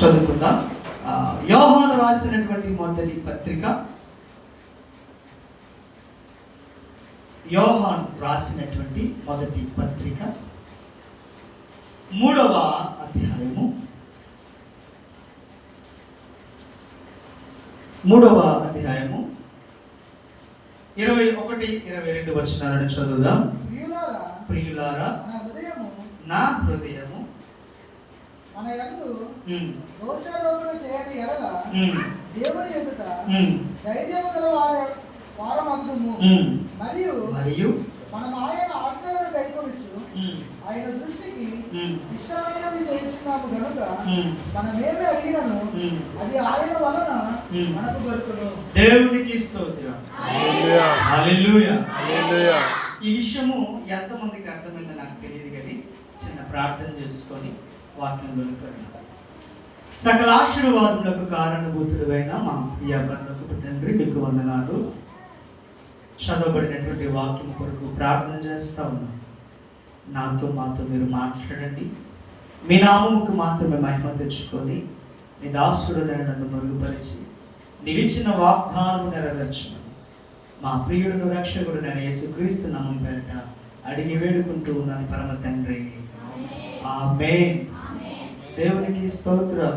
చదువుకుందాం. యోహాను రాసినటువంటి మొదటి పత్రిక, యోహాను రాసినటువంటి మొదటి పత్రిక 3వ అధ్యాయము 21-22 వచనాలను చదువుదాం. ప్రియులారా, నా హృదయము మన యందు దోషారోపణ చేయని ఎడల దేవుని ఎదుట ధైర్యము గల వారమగుదుము. మరియు మనం ఆయన ఆజ్ఞలను కైకొనచ్చు ఆయన దృష్టికి ఇష్టమైనవి చేయించున్నాము గనుక మనమేమి అడిగినను అది ఆయన వలన మనకు దొరుకును. దేవునికి స్తోత్రం. హల్లెలూయా. ఈ విషయము ఎంతమందికి అర్థమైందో నాకు తెలియదు, కానీ చిన్న ప్రార్థన చేసుకొని వాక్యంలోనికి వెళ్దాం. సకల ఆశీర్వాదములకు కారణభూతుడైన మా ప్రియ పరలోకపు తండ్రి, మీకు వందనాలు. చదవబడినటువంటి వాక్యం కొరకు ప్రార్థన చేస్తా ఉన్నాం. నాతో మాతో మీరు మాట్లాడండి. మీ నామముకు మాత్రమే మహిమ తెచ్చుకొని మీ దాసుడు నన్ను మరుగుపరిచి నిలిచిన వాగ్దానం నెరవేర్చమని మా ప్రియుడును రక్షకుడు నేను యేసుక్రీస్తు నామం పేరిట అడిగి వేడుకుంటూ ఉన్నాను పరమ తండ్రి. ఆమేన్. దేవునికి స్తోత్రం.